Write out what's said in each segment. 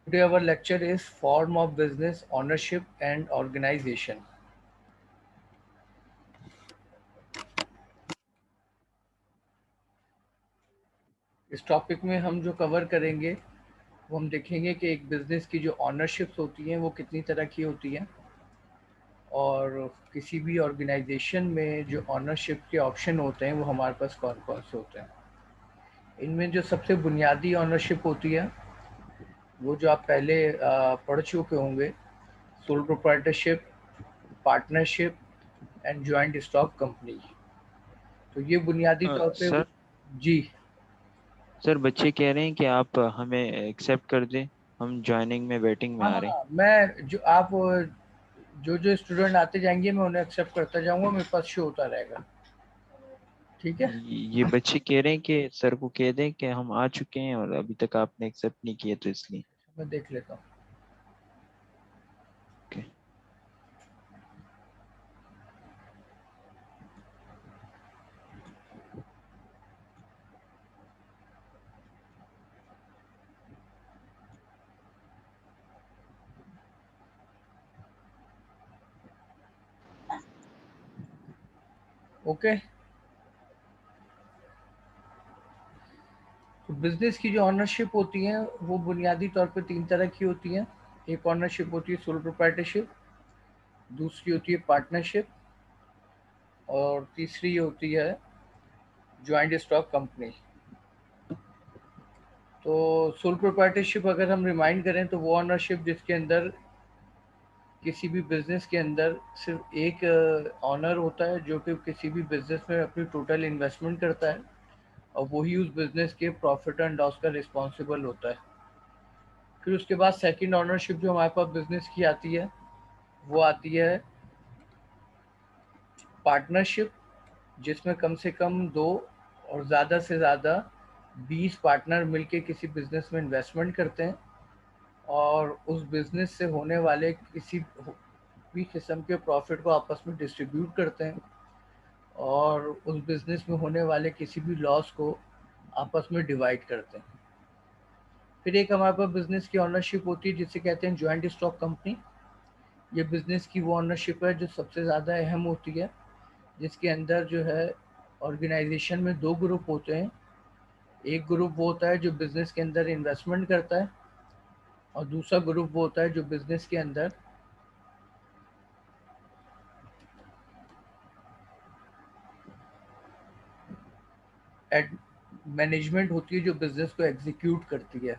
Today our lecture is form of business, ownership and organization. इस topic में हम जो कवर करेंगे वो हम देखेंगे कि एक बिजनेस की जो ऑनरशिप्स होती हैं वो कितनी तरह की होती हैं और किसी भी ऑर्गेनाइजेशन में जो ऑनरशिप के ऑप्शन होते हैं वो हमारे पास कौन कौन से होते हैं। इनमें जो सबसे बुनियादी ऑनरशिप होती है वो जो आप पहले पढ़ चुके होंगे, sole proprietorship, partnership and joint stock company. तो ये बुनियादी तौर पे सर जी। सर बच्चे कह रहे हैं कि आप हमें एक्सेप्ट कर दें। हम ज्वाइनिंग में वेटिंग में हाँ आ रहे हैं। हाँ, मैं जो आप जो जो स्टूडेंट आते जाएंगे मैं उन्हें एक्सेप्ट करता जाऊंगा, मेरे पास शो होता रहेगा। ठीक है। ये बच्चे कह रहे हैं कि सर को कह दें कि हम आ चुके हैं और अभी तक आपने एक्सेप्ट नहीं किया, तो इसलिए। मैं देख लेता हूँ। ओके। ओके। तो बिजनेस की जो ऑनरशिप होती है वो बुनियादी तौर पे तीन तरह की होती है। एक ऑनरशिप होती है सोल प्रोप्राइटरशिप, दूसरी होती है पार्टनरशिप और तीसरी होती है ज्वाइंट स्टॉक कंपनी। तो सोल प्रोप्राइटरशिप अगर हम रिमाइंड करें तो वो ऑनरशिप जिसके अंदर किसी भी बिजनेस के अंदर सिर्फ एक ऑनर होता है जो कि किसी भी बिजनेस में अपनी टोटल इन्वेस्टमेंट करता है और वही उस बिजनेस के प्रॉफिट एंड लॉस का रिस्पॉन्सिबल होता है। फिर उसके बाद सेकंड ऑनरशिप जो हमारे पास बिजनेस की आती है वो आती है पार्टनरशिप, जिसमें कम से कम दो और ज़्यादा से ज़्यादा 20 पार्टनर मिलके किसी बिजनेस में इन्वेस्टमेंट करते हैं और उस बिजनेस से होने वाले किसी भी किस्म के प्रॉफिट को आपस में डिस्ट्रीब्यूट करते हैं और उस बिजनेस में होने वाले किसी भी लॉस को आपस में डिवाइड करते हैं। फिर एक हमारे पास बिजनेस की ऑनरशिप होती है जिसे कहते हैं जॉइंट स्टॉक कंपनी। ये बिजनेस की वो ऑनरशिप है जो सबसे ज़्यादा अहम होती है, जिसके अंदर जो है ऑर्गेनाइजेशन में दो ग्रुप होते हैं। एक ग्रुप वो होता है जो बिजनेस के अंदर इन्वेस्टमेंट करता है और दूसरा ग्रुप वो होता है जो बिजनेस के अंदर मैनेजमेंट होती है, जो बिजनेस को एग्जीक्यूट करती है।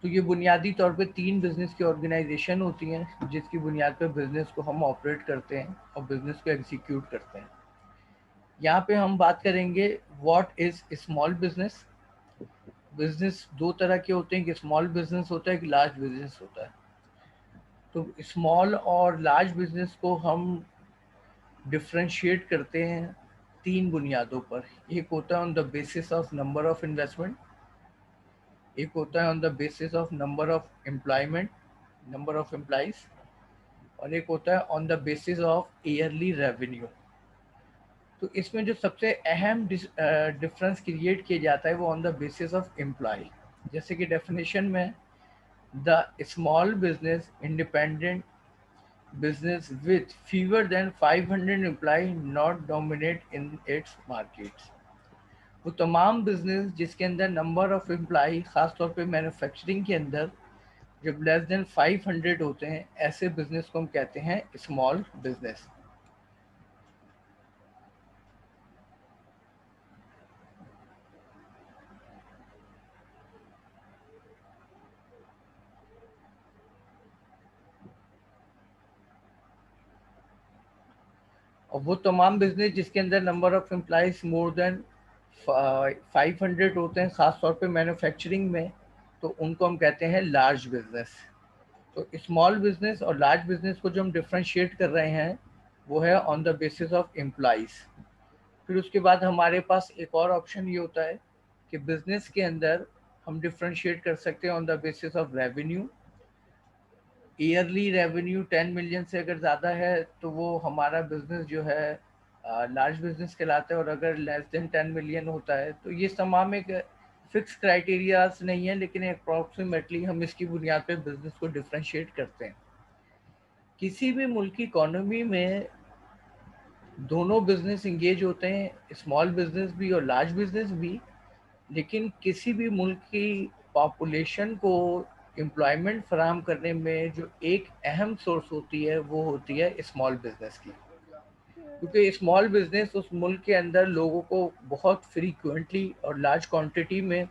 तो ये बुनियादी तौर पे तीन बिजनेस की ऑर्गेनाइजेशन होती हैं जिसकी बुनियाद पर बिजनेस को हम ऑपरेट करते हैं और बिजनेस को एग्जीक्यूट करते हैं। यहाँ पे हम बात करेंगे what is small business. Business दो तरह के होते हैं, एक स्मॉल बिजनेस होता है, एक लार्ज बिजनेस होता है। तो स्मॉल और लार्ज बिजनेस को हम डिफ्रेंशिएट करते हैं तीन बुनियादों पर। एक होता है on the basis of number of investment, एक होता है on the basis of number of employment, number of employees, और एक होता है on the basis of yearly revenue. तो इसमें जो सबसे अहम डिफरेंस क्रिएट किया जाता है वो on the basis of employ. जैसे कि डेफिनेशन में, the small business independent business with fewer than 500 employees not dominate in its markets। वो तमाम बिजनेस जिसके अंदर नंबर ऑफ एम्प्लॉय खासतौर पे मैन्युफैक्चरिंग के अंदर जब लेस देन 500 होते हैं, ऐसे बिजनेस को हम कहते हैं स्मॉल बिजनेस। और वो तमाम बिजनेस जिसके अंदर number of employees more than 500 होते हैं खासतौर पे मैन्युफैक्चरिंग में, तो उनको हम कहते हैं लार्ज बिजनेस। तो स्मॉल बिजनेस और लार्ज बिजनेस को जो हम डिफ्रेंशिएट कर रहे हैं वो है on the basis of employees. फिर उसके बाद हमारे पास एक और ऑप्शन ये होता है कि बिजनेस के अंदर हम डिफ्रेंशिएट कर सकते हैं on the basis of revenue. Yearly revenue 10 million से अगर ज़्यादा है तो वो हमारा बिजनेस जो है लार्ज बिजनेस कहलाता है, और अगर लेस देन 10 मिलियन होता है तो ये तमाम एक फिक्स क्राइटेरियाज नहीं है, लेकिन अप्रॉक्सीमेटली हम इसकी बुनियाद पे बिजनेस को डिफरेंशिएट करते हैं। किसी भी मुल्क की इकोनॉमी में दोनों बिजनेस इंगेज होते हैं, स्मॉल बिजनेस भी और लार्ज बिजनेस भी, लेकिन किसी भी मुल्क की पॉपुलेशन को एम्प्लॉयमेंट फराहम करने में जो एक अहम सोर्स होती है वो होती है स्मॉल बिजनेस की। क्योंकि स्मॉल बिजनेस उस मुल्क के अंदर लोगों को बहुत फ्रीक्वेंटली और लार्ज क्वांटिटी में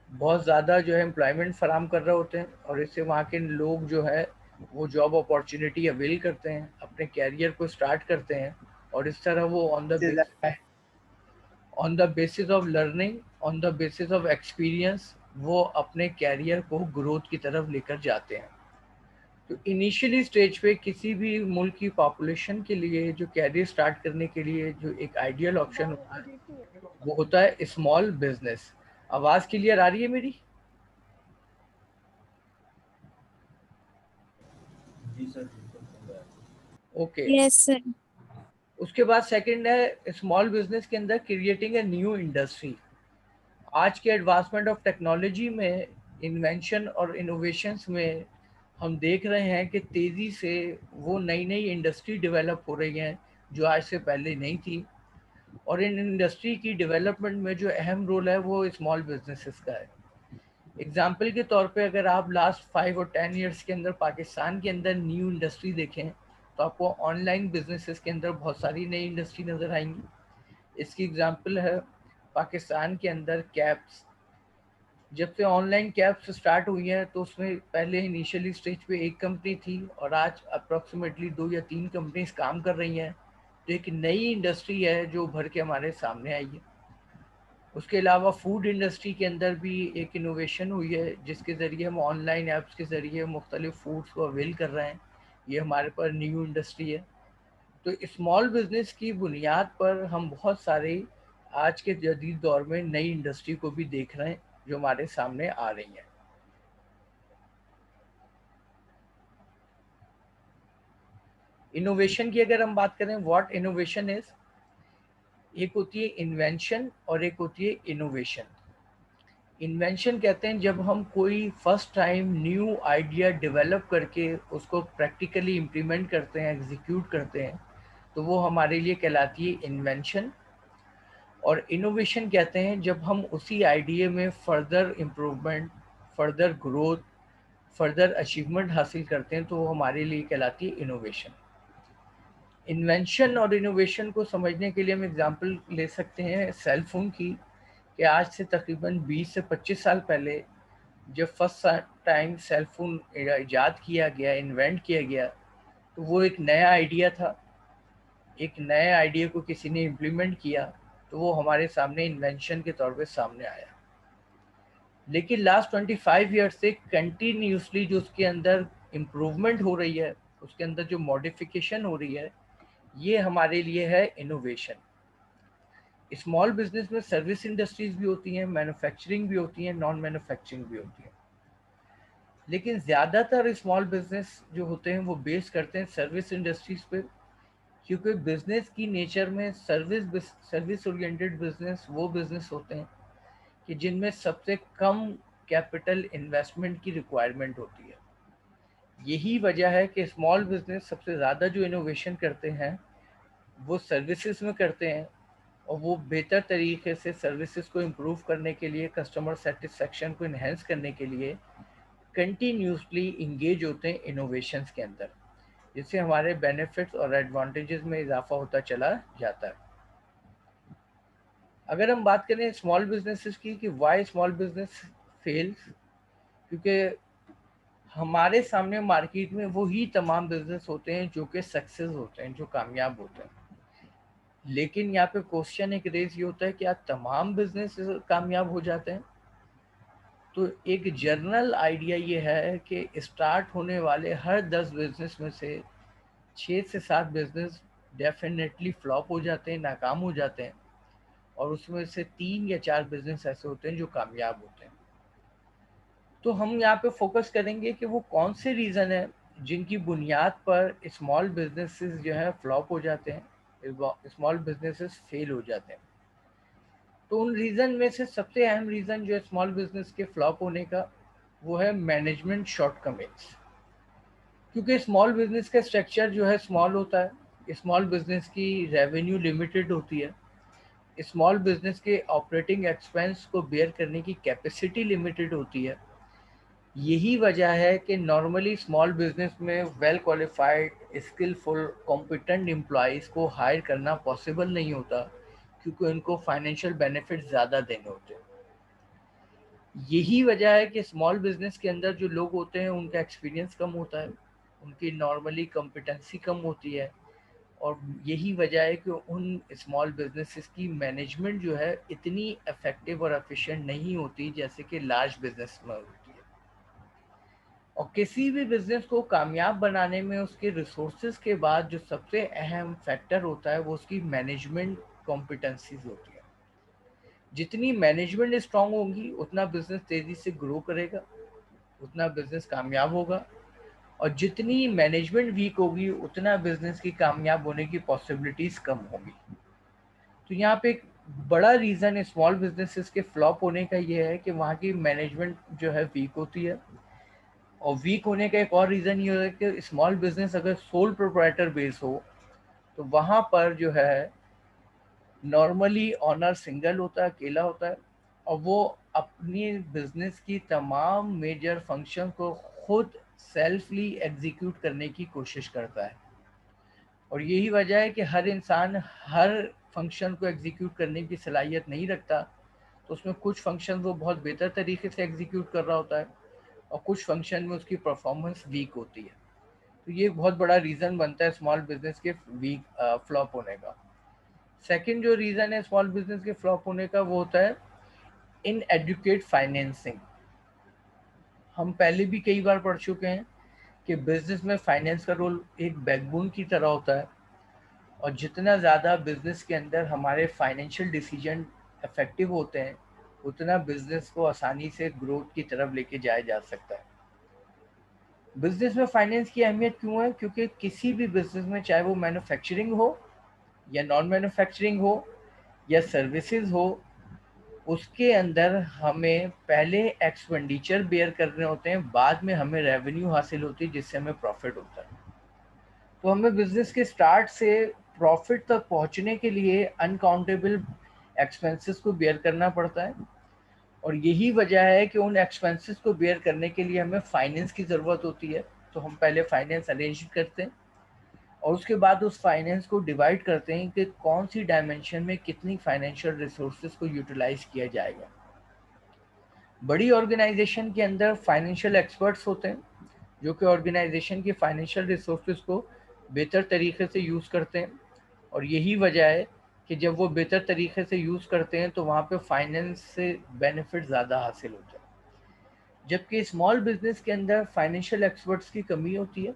बहुत ज़्यादा जो है एम्प्लॉयमेंट फराहम कर रहे होते हैं, और इससे वहाँ के लोग जो है वो जॉब अपॉर्चुनिटी अवेल करते हैं, अपने कैरियर को स्टार्ट करते हैं, और इस तरह वो on the basis of learning, on the basis of experience वो अपने कैरियर को ग्रोथ की तरफ लेकर जाते हैं। तो इनिशियली स्टेज पे किसी भी मुल्क की पॉपुलेशन के लिए जो कैरियर स्टार्ट करने के लिए जो एक आइडियल ऑप्शन होता है वो होता है स्मॉल बिजनेस। आवाज क्लियर आ रही है मेरी? ओके। Yes sir. उसके बाद सेकंड है स्मॉल बिजनेस के अंदर क्रिएटिंग ए न्यू इंडस्ट्री। आज के एडवांसमेंट ऑफ टेक्नोलॉजी में, इन्वेंशन और इनोवेशंस में हम देख रहे हैं कि तेज़ी से वो नई नई इंडस्ट्री डेवलप हो रही हैं जो आज से पहले नहीं थी, और इन इंडस्ट्री की डेवलपमेंट में जो अहम रोल है वो स्मॉल बिजनेसेस का है। एग्जाम्पल के तौर पे अगर आप लास्ट 5 और 10 ईयर्स के अंदर पाकिस्तान के अंदर न्यू इंडस्ट्री देखें तो आपको ऑनलाइन बिजनेसेस के अंदर बहुत सारी नई इंडस्ट्री नज़र आएंगी। इसकी एग्जांपल है पाकिस्तान के अंदर कैब्स। जब से ऑनलाइन कैब्स स्टार्ट हुई हैं तो उसमें पहले इनिशियली स्टेज पे एक कंपनी थी, और आज अप्रॉक्सीमेटली 2 या 3 कंपनीज काम कर रही हैं। तो एक नई इंडस्ट्री है जो उभर के हमारे सामने आई है। उसके अलावा फूड इंडस्ट्री के अंदर भी एक इनोवेशन हुई है जिसके ज़रिए हम ऑनलाइन ऐप्स के ज़रिए मुख्तलिफ फूड्स को अवेल कर रहे हैं। ये हमारे पास न्यू इंडस्ट्री है। तो स्मॉल बिजनेस की बुनियाद पर हम बहुत सारे आज के जदीद दौर में नई इंडस्ट्री को भी देख रहे हैं जो हमारे सामने आ रही हैं। इनोवेशन की अगर हम बात करें, व्हाट इनोवेशन इज, एक होती है इन्वेंशन और एक होती है इनोवेशन। इन्वेंशन कहते हैं जब हम कोई first time new idea develop करके उसको प्रैक्टिकली इम्प्लीमेंट करते हैं, एग्जीक्यूट करते हैं, तो वो हमारे लिए कहलाती है इन्वेंशन। और इनोवेशन कहते हैं जब हम उसी आइडिया में further improvement, further growth, further achievement हासिल करते हैं, तो वो हमारे लिए कहलाती है इनोवेशन। इन्वेंशन और इनोवेशन को समझने के लिए हम एग्जांपल ले सकते हैं सेल फोन की, कि आज से तकरीबन 20 से 25 साल पहले जब फर्स्ट टाइम सेल फोन ईजाद किया गया, इन्वेंट किया गया, तो वो एक नया आइडिया था। एक नए आइडिया को किसी ने इम्प्लीमेंट किया तो वो हमारे सामने इन्वेंशन के तौर पे सामने आया। लेकिन लास्ट 25 ईयर से कंटिन्यूसली जो उसके अंदर इम्प्रूवमेंट हो रही है, उसके अंदर जो मॉडिफिकेशन हो रही है, ये हमारे लिए है इनोवेशन। स्मॉल बिजनेस में सर्विस इंडस्ट्रीज भी होती हैं, मैन्युफैक्चरिंग भी होती हैं, नॉन मैन्युफैक्चरिंग भी होती है। लेकिन ज़्यादातर स्मॉल बिजनेस जो होते हैं वो बेस करते हैं सर्विस इंडस्ट्रीज पे, क्योंकि बिजनेस की नेचर में सर्विस ओरिएंटेड बिजनेस वो बिजनेस होते हैं कि जिनमें सबसे कम कैपिटल इन्वेस्टमेंट की रिक्वायरमेंट होती है। यही वजह है कि स्मॉल बिजनेस सबसे ज़्यादा जो इनोवेशन करते हैं वो सर्विसेज में करते हैं, और वो बेहतर तरीके से सर्विसेज को इम्प्रूव करने के लिए, कस्टमर सेटिस्फेक्शन को इन्हेंस करने के लिए कंटिन्यूसली इंगेज होते हैं इनोवेशंस के अंदर, जिससे हमारे बेनिफिट्स और एडवांटेजेस में इजाफा होता चला जाता है। अगर हम बात करें स्मॉल बिजनेसेस की कि वाई स्मॉल बिजनेस फेल्स, क्योंकि हमारे सामने मार्केट में वही तमाम बिजनेस होते हैं जो कि सक्सेस होते हैं, जो कामयाब होते हैं। लेकिन यहाँ पे क्वेश्चन एक रेज ये होता है कि क्या तमाम बिजनेस कामयाब हो जाते हैं? तो एक जनरल आइडिया ये है कि स्टार्ट होने वाले हर 10 बिजनेस में से 6 से 7 बिजनेस डेफिनेटली फ्लॉप हो जाते हैं, नाकाम हो जाते हैं, और उसमें से 3 या 4 बिजनेस ऐसे होते हैं जो कामयाब होते हैं। तो हम यहाँ पे फोकस करेंगे कि वो कौन से रीज़न है जिनकी बुनियाद पर स्मॉल बिजनेसेस जो है फ्लॉप हो जाते हैं, स्मॉल बिजनेसेस फेल हो जाते हैं। तो उन रीज़न में से सबसे अहम रीज़न जो है स्मॉल बिजनेस के फ्लॉप होने का, वो है मैनेजमेंट शॉर्टकमिंग्स। क्योंकि स्मॉल बिजनेस का स्ट्रक्चर जो है स्मॉल होता है, स्मॉल बिजनेस की रेवेन्यू लिमिटेड होती है, स्मॉल बिजनेस के ऑपरेटिंग एक्सपेंस को बेयर करने की कैपेसिटी लिमिटेड होती है। यही वजह है कि नॉर्मली स्मॉल बिजनेस में well qualified skilful competent employees को हायर करना पॉसिबल नहीं होता, क्योंकि उनको फाइनेंशियल बेनिफिट ज़्यादा देने होते हैं। यही वजह है कि स्मॉल बिजनेस के अंदर जो लोग होते हैं उनका एक्सपीरियंस कम होता है, उनकी नॉर्मली कॉम्पिटेंसी कम होती है, और यही वजह है कि उन स्मॉल बिजनेसेस की मैनेजमेंट जो है इतनी इफेक्टिव और एफिशिएंट नहीं होती जैसे कि लार्ज बिजनेस में होती है। और किसी भी बिजनेस को कामयाब बनाने में उसके रिसोर्सेज के बाद जो सबसे अहम फैक्टर होता है वो उसकी मैनेजमेंट कॉम्पिटेंसीज होती है। जितनी मैनेजमेंट स्ट्रांग होगी उतना बिजनेस तेजी से ग्रो करेगा, उतना बिजनेस कामयाब होगा, और जितनी मैनेजमेंट वीक होगी उतना बिजनेस की कामयाब होने की पॉसिबिलिटीज कम होगी। तो यहाँ पे एक बड़ा रीज़न स्मॉल बिजनेसेस के फ्लॉप होने का ये है कि वहाँ की मैनेजमेंट जो है वीक होती है। और वीक होने का एक और रीज़न ये है कि स्मॉल बिजनेस अगर सोल प्रोप्राइटर बेस हो तो वहाँ पर जो है नॉर्मली ऑनर सिंगल होता है, अकेला होता है, और वो अपनी बिजनेस की तमाम मेजर फंक्शन को खुद सेल्फली एग्जीक्यूट करने की कोशिश करता है। और यही वजह है कि हर इंसान हर फंक्शन को एग्जीक्यूट करने की सलाहियत नहीं रखता। तो उसमें कुछ फंक्शन वो बहुत बेहतर तरीके से एग्जीक्यूट कर रहा होता है, और कुछ फंक्शन में उसकी परफॉर्मेंस वीक होती है। तो ये एक बहुत बड़ा रीज़न बनता है स्मॉल बिजनेस के वीक फ्लॉप होने का। सेकंड जो रीज़न है स्मॉल बिजनेस के फ्लॉप होने का वो होता है इन एडुकेट फाइनेंसिंग। हम पहले भी कई बार पढ़ चुके हैं कि बिजनेस में फाइनेंस का रोल एक बैकबोन की तरह होता है, और जितना ज़्यादा बिजनेस के अंदर हमारे फाइनेंशियल डिसीजन इफेक्टिव होते हैं उतना बिजनेस को आसानी से ग्रोथ की तरफ लेके जाया जा सकता है। बिजनेस में फाइनेंस की अहमियत क्यों है? क्योंकि किसी भी बिजनेस में, चाहे वो मैन्युफैक्चरिंग हो या नॉन मैन्युफैक्चरिंग हो या सर्विसेज हो, उसके अंदर हमें पहले एक्सपेंडिचर बेयर करने होते हैं, बाद में हमें रेवेन्यू हासिल होती है जिससे हमें प्रॉफिट होता है। तो हमें बिजनेस के स्टार्ट से प्रॉफिट तक पहुंचने के लिए अनकाउंटेबल एक्सपेंसेस को बेयर करना पड़ता है, और यही वजह है कि उन एक्सपेंसेस को बेयर करने के लिए हमें फाइनेंस की ज़रूरत होती है। तो हम पहले फाइनेंस अरेंज करते हैं, और उसके बाद उस फाइनेंस को डिवाइड करते हैं कि कौन सी डायमेंशन में कितनी फाइनेंशियल रिसोर्सेज को यूटिलाइज किया जाएगा। बड़ी ऑर्गेनाइजेशन के अंदर फाइनेंशियल एक्सपर्ट्स होते हैं जो कि ऑर्गेनाइजेशन की फाइनेंशियल रिसोर्सेज को बेहतर तरीके से यूज़ करते हैं, और यही वजह है कि जब वो बेहतर तरीके से यूज़ करते हैं तो वहाँ पे फाइनेंस से बेनिफिट ज़्यादा हासिल होता है। जबकि स्मॉल बिजनेस के अंदर फाइनेंशियल एक्सपर्ट्स की कमी होती है।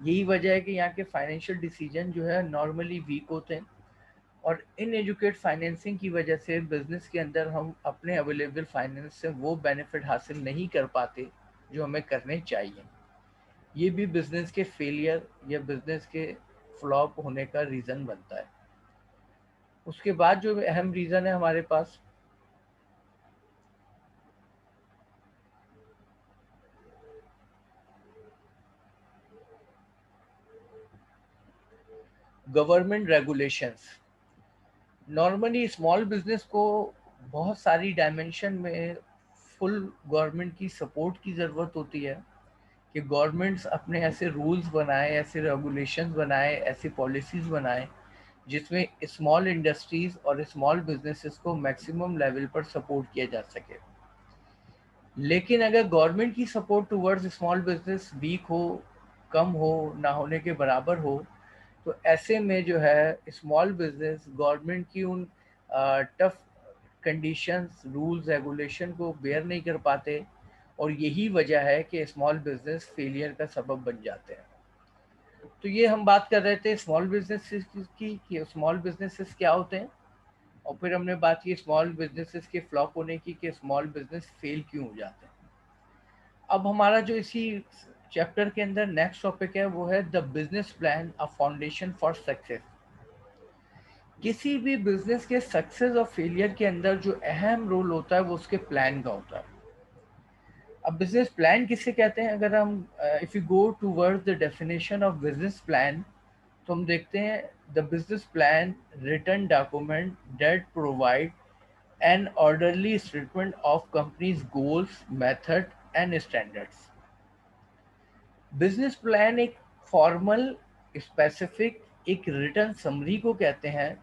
यही वजह है कि यहाँ के फाइनेंशियल डिसीजन जो है नॉर्मली वीक होते हैं, और इन एजुकेट फाइनेंसिंग की वजह से बिजनेस के अंदर हम अपने अवेलेबल फाइनेंस से वो बेनिफिट हासिल नहीं कर पाते जो हमें करने चाहिए। ये भी बिजनेस के फेलियर या बिजनेस के फ्लॉप होने का रीज़न बनता है। उसके बाद जो अहम रीज़न है हमारे पास, government regulations. Normally small business को बहुत सारी डायमेंशन में फुल गवर्नमेंट की सपोर्ट की ज़रूरत होती है कि गवर्नमेंट्स अपने ऐसे रूल्स बनाए, ऐसे रेगुलेशंस बनाए, ऐसी पॉलिसीज़ बनाए जिसमें स्मॉल इंडस्ट्रीज़ और स्मॉल बिजनेसेस को मैक्सिमम लेवल पर सपोर्ट किया जा सके। लेकिन अगर गवर्नमेंट की support towards small business weak हो, कम हो, ना होने के बराबर हो, तो ऐसे में जो है स्मॉल बिजनेस गवर्नमेंट की उन टफ कंडीशंस, रूल्स, रेगुलेशन को बेयर नहीं कर पाते, और यही वजह है कि स्मॉल बिजनेस फेलियर का सबब बन जाते हैं। तो ये हम बात कर रहे थे स्मॉल बिजनेसेस की कि स्मॉल बिजनेसेस क्या होते हैं, और फिर हमने बात की स्मॉल बिजनेसेस के फ्लॉप होने की कि स्मॉल बिजनेस फेल क्यों हो जाते हैं। अब हमारा जो इसी चैप्टर के अंदर नेक्स्ट टॉपिक है वो है the business plan, a foundation for success. किसी भी बिजनेस के सक्सेस और फेलियर के अंदर जो अहम रोल होता है वो उसके प्लान का होता है। अब बिजनेस प्लान किसे कहते हैं? अगर हम if you go towards the definition of business plan, तो हम देखते हैं the business plan written document that provide an orderly statement of company's goals, method and standards. Business plan एक फॉर्मल, स्पेसिफिक, एक रिटर्न समरी को कहते हैं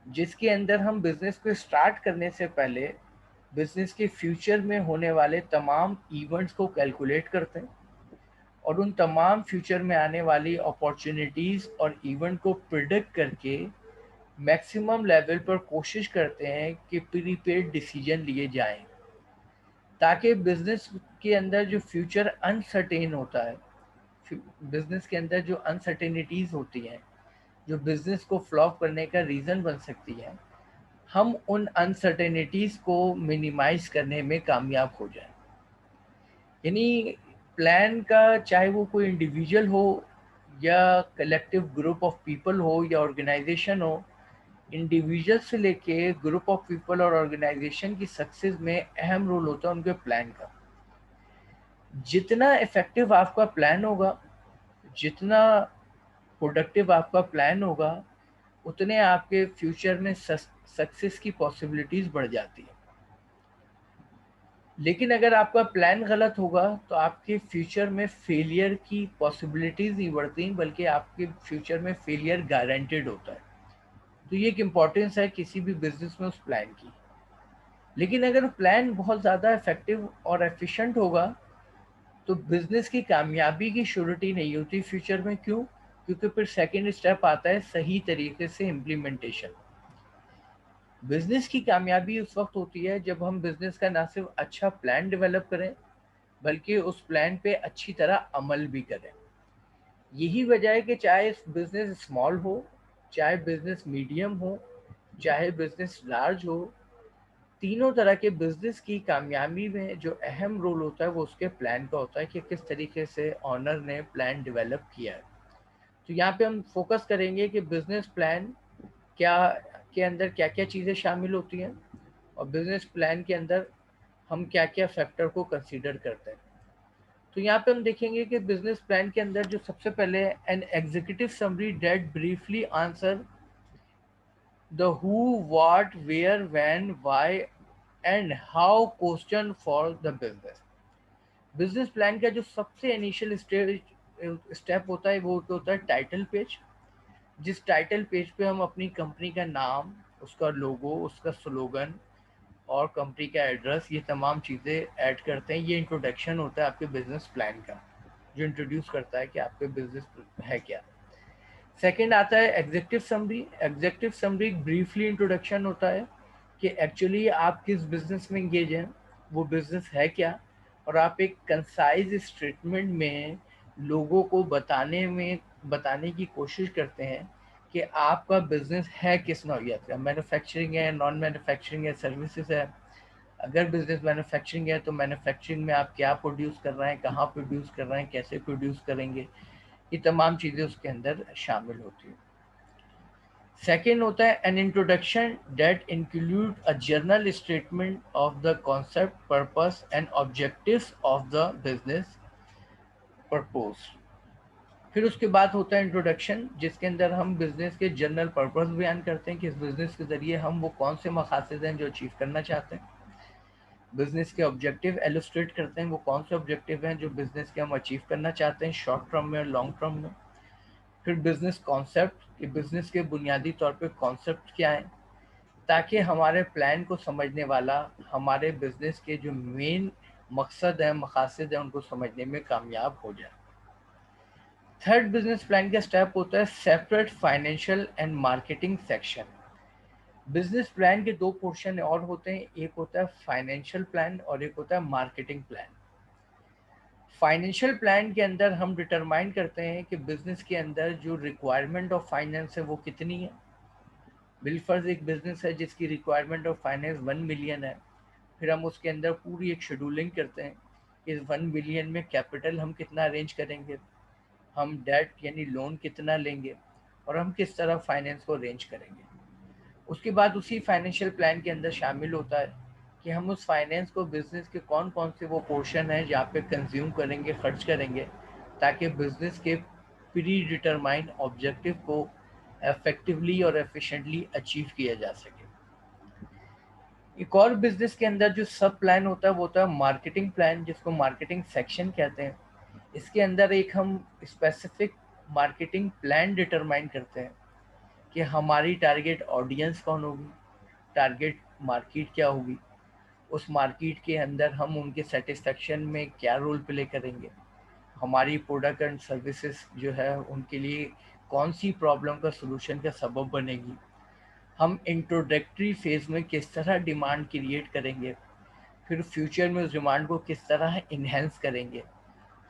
जिसके अंदर हम बिजनेस को स्टार्ट करने से पहले बिजनेस के फ्यूचर में होने वाले तमाम इवेंट्स को कैलकुलेट करते हैं और उन तमाम फ्यूचर में आने वाली अपॉर्चुनिटीज और इवेंट को प्रिडिक्ट करके मैक्सिमम लेवल पर कोशिश करते हैं कि प्रीपेड डिसीजन लिए जाएं, ताकि बिजनेस के अंदर जो फ्यूचर अनसर्टेन होता है, बिजनेस के अंदर जो अनसर्टेनिटीज होती हैं जो बिजनेस को फ्लॉप करने का रीज़न बन सकती है, हम उन अनसर्टेनिटीज को मिनिमाइज करने में कामयाब हो जाए। यानी प्लान का, चाहे वो कोई इंडिविजुअल हो या कलेक्टिव ग्रुप ऑफ पीपल हो या ऑर्गेनाइजेशन हो, इंडिविजुअल से लेके ग्रुप ऑफ पीपल और ऑर्गेनाइजेशन की सक्सेस में अहम रोल होता है उनके प्लान का। जितना इफेक्टिव आपका प्लान होगा, जितना प्रोडक्टिव आपका प्लान होगा, उतने आपके फ्यूचर में सक्सेस की पॉसिबिलिटीज बढ़ जाती है। लेकिन अगर आपका प्लान गलत होगा तो आपके फ्यूचर में फेलियर की पॉसिबिलिटीज नहीं बढ़ती, बल्कि आपके फ्यूचर में फेलियर गारंटेड होता है। तो ये एक इम्पॉर्टेंस है किसी भी बिजनेस में उस प्लान की। लेकिन अगर प्लान बहुत ज़्यादा इफेक्टिव और एफिशिएंट होगा तो बिजनेस की कामयाबी की श्योरिटी नहीं होती फ्यूचर में। क्यों? क्योंकि फिर सेकेंड स्टेप आता है सही तरीके से इम्प्लीमेंटेशन। बिजनेस की कामयाबी उस वक्त होती है जब हम बिजनेस का ना सिर्फ अच्छा प्लान डेवलप करें, बल्कि उस प्लान पे अच्छी तरह अमल भी करें। यही वजह है कि चाहे बिजनेस स्मॉल हो, चाहे बिजनेस मीडियम हो, चाहे बिजनेस लार्ज हो, तीनों तरह के बिजनेस की कामयाबी में जो अहम रोल होता है वो उसके प्लान का होता है कि किस तरीके से ऑनर ने प्लान डेवलप किया है। तो यहाँ पे हम फोकस करेंगे कि बिजनेस प्लान क्या के अंदर क्या क्या चीज़ें शामिल होती हैं और बिजनेस प्लान के अंदर हम क्या क्या फैक्टर को कंसीडर करते हैं। तो यहाँ पे हम देखेंगे कि बिजनेस प्लान के अंदर जो सबसे पहले an executive summary that briefly answer the who, what, where, when, why and how question for the business. Business plan का जो सबसे इनिशियल स्टेप होता है वो होता है टाइटल पेज। जिस टाइटल पेज पे हम अपनी कंपनी का नाम, उसका लोगो, उसका स्लोगन और कंपनी का एड्रेस, ये तमाम चीज़ें ऐड करते हैं। ये इंट्रोडक्शन होता है आपके बिजनेस प्लान का, जो इंट्रोड्यूस करता है कि आपके बिजनेस है क्या। सेकंड आता है executive summary. Executive summary briefly introduction होता है कि एक्चुअली आप किस बिजनेस में इंगेज हैं, वो बिजनेस है क्या, और आप एक कंसाइज स्टेटमेंट में लोगों को बताने की कोशिश करते हैं कि आपका बिजनेस है किस नौइयत का। मैन्युफैक्चरिंग है, नॉन मैन्युफैक्चरिंग है, सर्विसेज है। अगर बिजनेस मैन्युफैक्चरिंग है तो मैन्युफैक्चरिंग में आप क्या प्रोड्यूस कर रहे हैं, कहाँ प्रोड्यूस कर रहे हैं, कैसे प्रोड्यूस करेंगे, ये तमाम चीज़ें उसके अंदर शामिल होती हैं। सेकेंड होता है an introduction that include a general statement of the concept, purpose and objectives of the business purpose. फिर उसके बाद होता है इंट्रोडक्शन, जिसके अंदर हम बिजनेस के जनरल पर्पस बयान करते हैं कि इस बिजनेस के जरिए हम वो कौन से मकासद हैं जो अचीव करना चाहते हैं। बिजनेस के ऑब्जेक्टिव एलुस्ट्रेट करते हैं, वो कौन से ऑब्जेक्टिव हैं जो बिजनेस के हम अचीव करना चाहते हैं शॉर्ट टर्म में और लॉन्ग टर्म में। फिर बिजनेस कॉन्सेप्ट, कि बिजनेस के बुनियादी तौर पे कॉन्सेप्ट क्या है, ताकि हमारे प्लान को समझने वाला हमारे बिजनेस के जो मेन मकसद है, मकासद है, उनको समझने में कामयाब हो जाए। थर्ड बिजनेस प्लान का स्टेप होता है separate financial and marketing section. Business plan के दो पोर्शन और होते हैं, एक होता है फाइनेंशियल प्लान और एक होता है मार्केटिंग प्लान। फाइनेंशियल प्लान के अंदर हम डिटरमाइन करते हैं कि बिजनेस के अंदर जो रिक्वायरमेंट ऑफ फाइनेंस है वो कितनी है। बिलफर्ज एक बिजनेस है जिसकी रिक्वायरमेंट ऑफ फाइनेंस 1 मिलियन है, फिर हम उसके अंदर पूरी एक शेड्यूलिंग करते हैं इस 1 मिलियन में कैपिटल हम कितना अरेंज करेंगे, हम डेट यानी लोन कितना लेंगे और हम किस तरह फाइनेंस को अरेंज करेंगे। उसके बाद उसी फाइनेंशियल प्लान के अंदर शामिल होता है कि हम उस फाइनेंस को बिजनेस के कौन कौन से वो पोर्शन है जहाँ पे कंज्यूम करेंगे, खर्च करेंगे, ताकि बिजनेस के प्री डिटरमाइंड ऑब्जेक्टिव को इफेक्टिवली और एफिशिएंटली अचीव किया जा सके। एक और बिजनेस के अंदर जो सब प्लान होता है वो होता है मार्केटिंग प्लान, जिसको मार्केटिंग सेक्शन कहते हैं। इसके अंदर एक हम स्पेसिफिक मार्केटिंग प्लान डिटरमाइन करते हैं कि हमारी टारगेट ऑडियंस कौन होगी, टारगेट मार्केट क्या होगी, उस मार्केट के अंदर हम उनके सेटिस्फेक्शन में क्या रोल प्ले करेंगे, हमारी प्रोडक्ट एंड सर्विसेज जो है उनके लिए कौन सी प्रॉब्लम का सलूशन का सबब बनेगी, हम इंट्रोडक्टरी फेज में किस तरह डिमांड क्रिएट करेंगे, फिर फ्यूचर में उस डिमांड को किस तरह इन्हेंस करेंगे,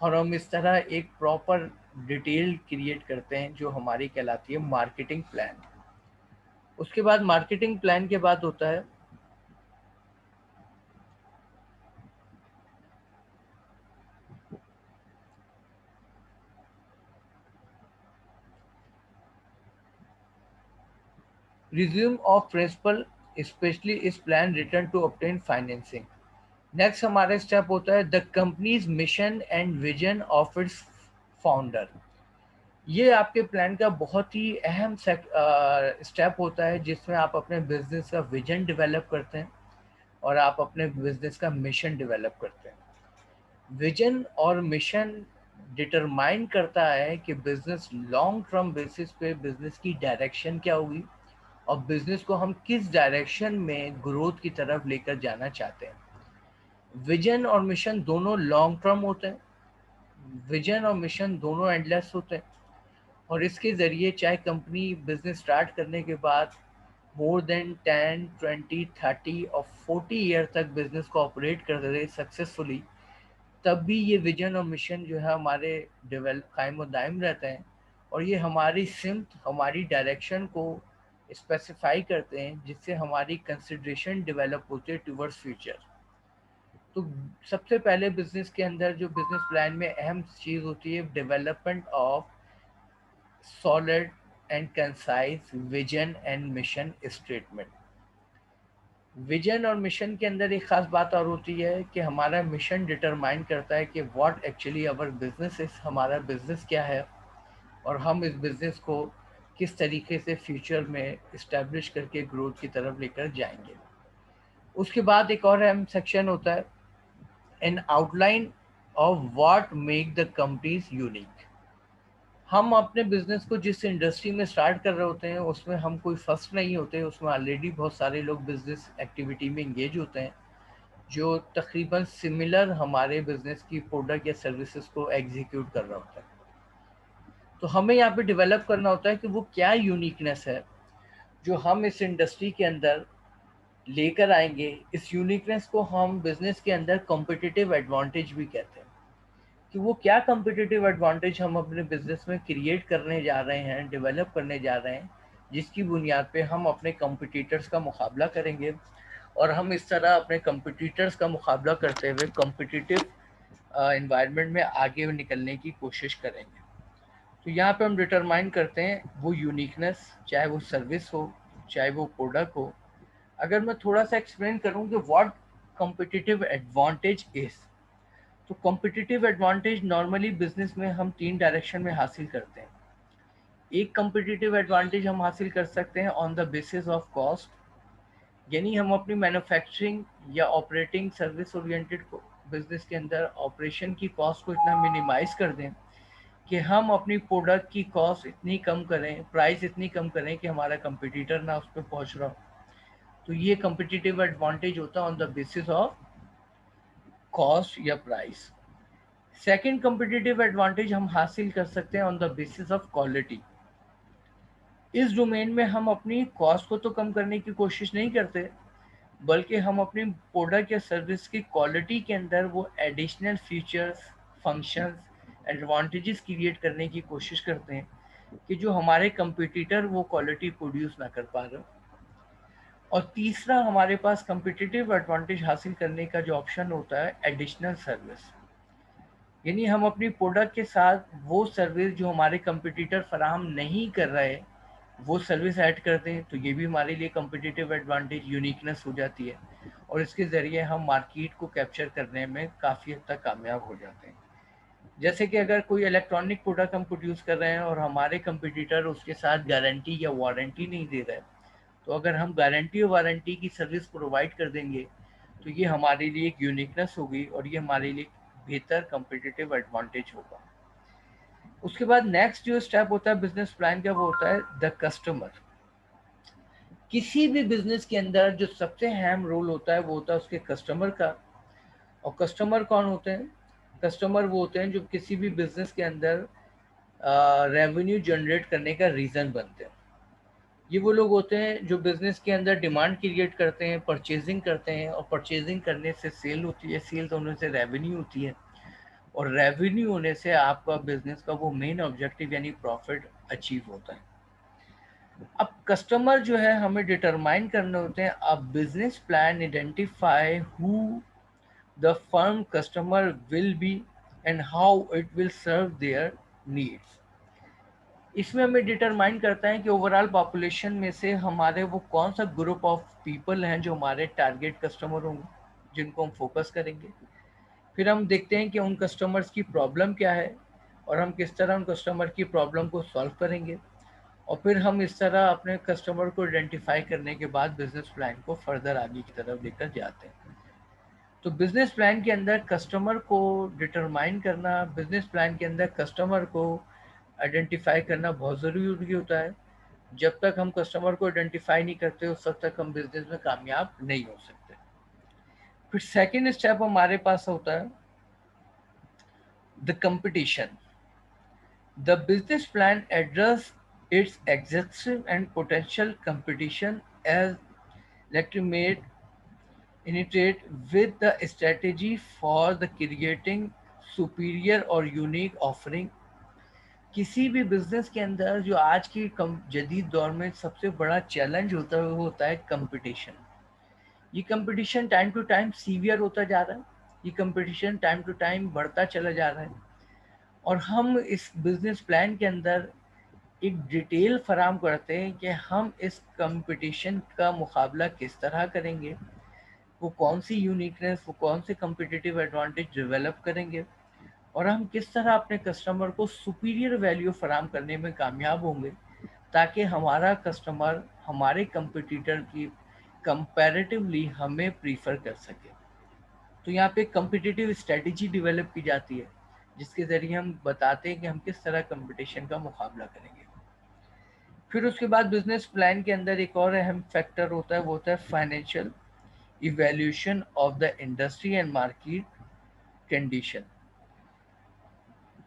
और हम इस तरह एक प्रॉपर डिटेल क्रिएट करते हैं जो हमारी कहलाती है मार्केटिंग प्लान। उसके बाद मार्केटिंग प्लान के बाद होता है resume of principal, specially is plan written to obtain financing. Next हमारा स्टेप होता है the company's mission and vision of its founder. ये आपके प्लान का बहुत ही अहम स्टेप होता है जिसमें आप अपने बिजनेस का विजन डेवलप करते हैं और आप अपने बिजनेस का मिशन डेवलप करते हैं। विजन और मिशन डिटरमाइन करता है कि बिजनेस लॉन्ग टर्म बेसिस पे बिजनेस की डायरेक्शन क्या होगी और बिजनेस को हम किस डायरेक्शन में ग्रोथ की तरफ लेकर जाना चाहते हैं। विजन और मिशन दोनों लॉन्ग टर्म होते हैं, विजन और मिशन दोनों एंडलेस होते हैं, और इसके ज़रिए चाहे कंपनी बिजनेस स्टार्ट करने के बाद मोर देन 10, 20, 30 और 40 ईयर तक बिजनेस को ऑपरेट कर रहे सक्सेसफुली, तब भी ये विजन और मिशन जो है हमारे डेवलप कायम और दायम रहते हैं, और ये हमारी सिमत, हमारी डायरेक्शन को स्पेसिफाई करते हैं जिससे हमारी कंसिडरेशन डेवलप होती है टुवर्ड्स फ्यूचर। तो सबसे पहले बिजनेस के अंदर जो बिजनेस प्लान में अहम चीज़ होती है development of solid and concise vision and mission statement. Vision और मिशन के अंदर एक खास बात और होती है कि हमारा मिशन डिटरमाइन करता है कि what actually our business is, हमारा बिजनेस क्या है और हम इस बिजनेस को किस तरीके से फ्यूचर में इस्टेब्लिश करके ग्रोथ की तरफ लेकर जाएंगे। उसके बाद एक और अहम सेक्शन होता है N outline of what make the companies unique. हम अपने बिजनेस को जिस इंडस्ट्री में स्टार्ट कर रहे होते हैं उसमें हम कोई फर्स्ट नहीं होते, उसमें ऑलरेडी बहुत सारे लोग बिजनेस एक्टिविटी में इंगेज होते हैं जो तकरीबन सिमिलर हमारे बिजनेस की प्रोडक्ट या सर्विसेज को एग्जीक्यूट कर रहा होता है। तो हमें यहाँ पे डेवलप करना होता है कि वो क्या यूनिकनेस है जो हम इस इंडस्ट्री के अंदर लेकर आएंगे। इस यूनिकनेस को हम बिजनेस के अंदर कॉम्पिटिटिव एडवांटेज भी कहते हैं कि वो क्या कॉम्पिटिटिव एडवांटेज हम अपने बिजनेस में क्रिएट करने जा रहे हैं, डेवलप करने जा रहे हैं, जिसकी बुनियाद पे हम अपने कॉम्पिटिटर्स का मुकाबला करेंगे और हम इस तरह अपने कॉम्पिटिटर्स का मुकाबला करते हुए कॉम्पिटिटिव इन्वायरमेंट में आगे निकलने की कोशिश करेंगे। तो यहाँ पे हम डिटरमाइन करते हैं वो यूनिकनेस, चाहे वो सर्विस हो चाहे वो प्रोडक्ट हो। अगर मैं थोड़ा सा एक्सप्लेन करूँ कि व्हाट कॉम्पिटिटिव एडवांटेज इज, तो कॉम्पिटिटिव एडवांटेज नॉर्मली बिजनेस में हम तीन डायरेक्शन में हासिल करते हैं। एक कॉम्पिटिटिव एडवांटेज हम हासिल कर सकते हैं on the basis of cost, यानी हम अपनी मैन्युफैक्चरिंग या ऑपरेटिंग सर्विस ओरिएंटेड बिजनेस के अंदर ऑपरेशन की कॉस्ट को इतना मिनिमाइज कर दें कि हम अपनी प्रोडक्ट की कॉस्ट इतनी कम करें, प्राइस इतनी कम करें कि हमारा कंपटीटर ना उस पर पहुंच रहा हो। तो ये कॉम्पिटिटिव एडवांटेज होता है on the basis of cost या प्राइस। सेकेंड कॉम्पिटिटिव एडवांटेज हम हासिल कर सकते हैं on the basis of quality. इस डोमेन में हम अपनी कॉस्ट को तो कम करने की कोशिश नहीं करते, बल्कि हम अपनी प्रोडक्ट या सर्विस की क्वालिटी के अंदर वो additional features, functions, advantages create करने की कोशिश करते हैं कि जो हमारे कंपटीटर वो क्वालिटी प्रोड्यूस ना कर पा रहे। और तीसरा हमारे पास कम्पिटिटिव एडवांटेज हासिल करने का जो ऑप्शन होता है एडिशनल सर्विस, यानी हम अपनी प्रोडक्ट के साथ वो सर्विस जो हमारे कंपटीटर फराहम नहीं कर रहे वो सर्विस ऐड कर दें, तो ये भी हमारे लिए कम्पिटिटिव एडवांटेज, यूनिकनेस हो जाती है, और इसके ज़रिए हम मार्केट को कैप्चर करने में काफ़ी हद तक कामयाब हो जाते हैं। जैसे कि अगर कोई इलेक्ट्रॉनिक प्रोडक्ट हम प्रोड्यूस कर रहे हैं और हमारे कंपटीटर उसके साथ गारंटी या वारंटी नहीं दे रहा है, तो अगर हम गारंटी और वारंटी की सर्विस प्रोवाइड कर देंगे, तो ये हमारे लिए एक यूनिकनेस होगी और ये हमारे लिए बेहतर कम्पिटिटिव एडवांटेज होगा। उसके बाद नेक्स्ट जो स्टेप होता है बिजनेस प्लान का, वो होता है द कस्टमर। किसी भी बिजनेस के अंदर जो सबसे अहम रोल होता है वो होता है उसके कस्टमर का। और कस्टमर कौन होते हैं? कस्टमर वो होते हैं जो किसी भी बिजनेस के अंदर रेवेन्यू जनरेट करने का रीज़न बनते हैं। ये वो लोग होते हैं जो बिजनेस के अंदर डिमांड क्रिएट करते हैं, परचेजिंग करते हैं, और परचेजिंग करने से सेल होती है, सेल होने से रेवेन्यू होती है, और रेवेन्यू होने से आपका बिजनेस का वो मेन ऑब्जेक्टिव यानी प्रॉफिट अचीव होता है। अब कस्टमर जो है हमें डिटरमाइन करने होते हैं। अब business plan identify who the firm customer will be and how it will serve their needs. इसमें हमें डिटरमाइन करता है कि ओवरऑल पॉपुलेशन में से हमारे वो कौन सा ग्रुप ऑफ पीपल हैं जो हमारे टारगेट कस्टमर होंगे, जिनको हम फोकस करेंगे। फिर हम देखते हैं कि उन कस्टमर्स की प्रॉब्लम क्या है और हम किस तरह उन कस्टमर की प्रॉब्लम को सॉल्व करेंगे, और फिर हम इस तरह अपने कस्टमर को आइडेंटिफाई करने के बाद बिजनेस प्लान को फर्दर आगे की तरफ लेकर जाते हैं। तो बिजनेस प्लान के अंदर कस्टमर को डिटरमाइन करना, बिजनेस प्लान के अंदर कस्टमर को आइडेंटिफाई करना बहुत ज़रूरी होता है। जब तक हम कस्टमर को आइडेंटिफाई नहीं करते उस वक्त तक हम बिजनेस में कामयाब नहीं हो सकते। फिर सेकेंड स्टेप हमारे पास होता है the competition. The business plan address its existing and potential competition as legitimate initiate with the strategy for the creating superior or unique offering। किसी भी बिजनेस के अंदर जो आज की जदीद दौर में सबसे बड़ा चैलेंज होता है वो होता है कंपटीशन। ये competition time to time severe होता जा रहा है, ये कंपटीशन टाइम टू टाइम बढ़ता चला जा रहा है, और हम इस बिजनेस प्लान के अंदर एक डिटेल फराम करते हैं कि हम इस कंपटीशन का मुकाबला किस तरह करेंगे, वो कौन सी यूनिकनेस, वो कौन से कम्पिटिटिव एडवांटेज डेवलप करेंगे, और हम किस तरह अपने कस्टमर को सुपीरियर वैल्यू फराम करने में कामयाब होंगे ताकि हमारा कस्टमर हमारे कंपटीटर की कंपैरेटिवली हमें प्रीफर कर सके। तो यहाँ पे कम्पिटिटिव स्ट्रेटजी डेवलप की जाती है जिसके ज़रिए हम बताते हैं कि हम किस तरह कंपटीशन का मुकाबला करेंगे। फिर उसके बाद बिजनेस प्लान के अंदर एक और अहम फैक्टर होता है, वो होता है financial evaluation of the industry and market condition.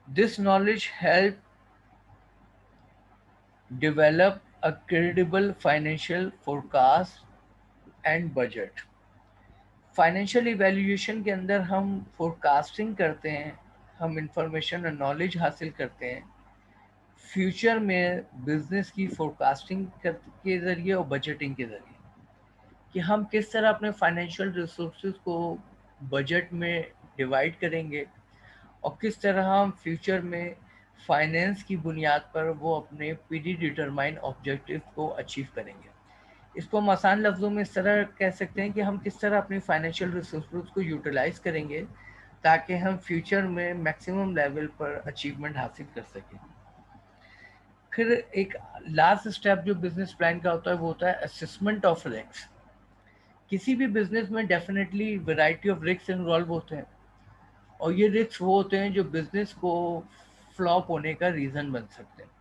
This knowledge help develop a credible financial forecast and budget। Financial evaluation के अंदर हम फोरकास्टिंग करते हैं, हम इंफॉर्मेशन और नॉलेज हासिल करते हैं फ्यूचर में बिजनेस की फोरकास्टिंग के ज़रिए और बजटिंग के ज़रिए, कि हम किस तरह अपने फाइनेंशियल रिसोर्सेज को बजट में डिवाइड करेंगे और किस तरह हम फ्यूचर में फाइनेंस की बुनियाद पर वो अपने प्री डिटरमाइन ऑब्जेक्टिव को अचीव करेंगे। इसको हम आसान लफ्ज़ों में इस तरह कह सकते हैं कि हम किस तरह अपनी फाइनेंशियल रिसोर्स को यूटिलाइज करेंगे ताकि हम फ्यूचर में मैक्सिमम लेवल पर अचीवमेंट हासिल कर सकें। फिर एक लास्ट स्टेप जो बिजनेस प्लान का होता है वो होता है असेसमेंट ऑफ रिस्क। किसी भी बिजनेस में definitely variety of risk involve होते हैं, और ये रिस्क वो होते हैं जो बिजनेस को फ्लॉप होने का रीज़न बन सकते हैं।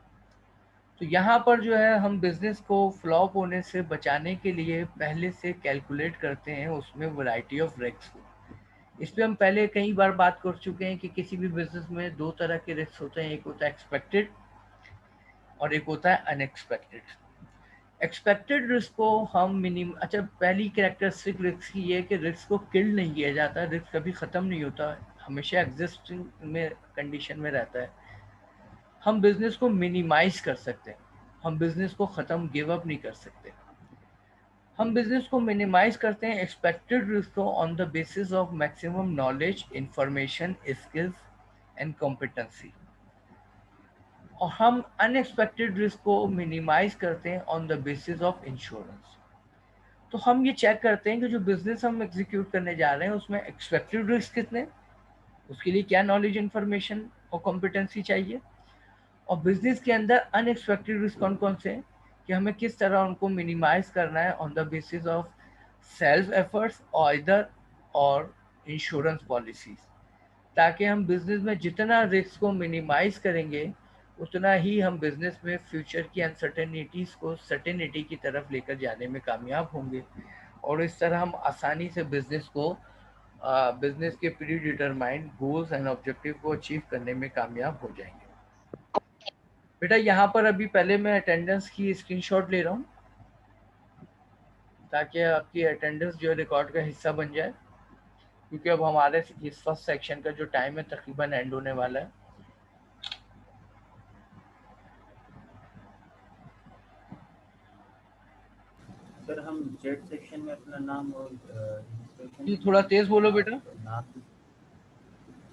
तो यहाँ पर जो है हम बिजनेस को फ्लॉप होने से बचाने के लिए पहले से कैलकुलेट करते हैं उसमें वैरायटी ऑफ रिस्क को। इस पर हम पहले कई बार बात कर चुके हैं कि किसी भी बिजनेस में दो तरह के रिस्क होते हैं, एक होता है एक्सपेक्टेड और एक होता है अनएक्सपेक्टेड। एक्सपेक्टेड रिस्क को हम पहली कैरेक्टरिस्टिक रिस्क की है कि रिस्क को किल नहीं किया जाता, रिस्क कभी ख़त्म नहीं होता, हमेशा एग्जिस्टिंग में कंडीशन में रहता है। हम बिजनेस को मिनिमाइज कर सकते हैं, हम बिजनेस को ख़त्म गिव अप नहीं कर सकते। हम बिजनेस को मिनिमाइज करते हैं एक्सपेक्टेड रिस्क को on the basis of maximum knowledge, information, skills and competency. और हम अनएक्सपेक्टेड रिस्क को मिनिमाइज करते हैं on the basis of insurance. तो हम ये चेक करते हैं कि जो बिजनेस हम एग्जीक्यूट करने जा रहे हैं उसमें एक्सपेक्टेड रिस्क कितने, उसके लिए क्या नॉलेज, इंफॉर्मेशन और कॉम्पिटेंसी चाहिए, और बिजनेस के अंदर अनएक्सपेक्टेड रिस्क कौन कौन से हैं कि हमें किस तरह उनको मिनिमाइज करना है on the basis of self efforts और इधर और इंश्योरेंस पॉलिसीज, ताकि हम बिजनेस में जितना रिस्क को मिनिमाइज करेंगे उतना ही हम बिजनेस में फ्यूचर की अनसर्टेनिटीज को सर्टेनिटी की तरफ लेकर जाने में कामयाब होंगे, और इस तरह हम आसानी से बिजनेस के pre determined goals and objective को अचीव करने में कामयाब हो जाएंगे। बेटा यहाँ पर अभी पहले मैं अटेंडेंस की स्क्रीनशॉट ले रहा हूँ ताकि आपकी अटेंडेंस जो है रिकॉर्ड का हिस्सा बन जाए, क्योंकि अब हमारे इस फर्स्ट सेक्शन का जो टाइम है तकरीबन एंड होने वाला है। सर हम चैट सेक्शन में अपना नाम और जी थोड़ा तेज बोलो बेटा। नाम,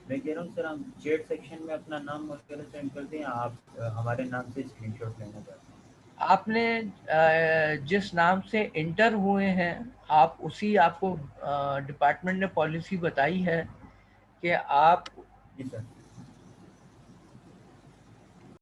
मैं कह रहा हूँ सर हम चैट सेक्शन में अपना नाम वगैरह सेंड कर दें, आप हमारे नाम से स्क्रीनशॉट लेना चाहते हैं? आपने जिस नाम से इंटर हुए हैं आप उसी, आपको डिपार्टमेंट ने पॉलिसी बताई है कि आप जी सर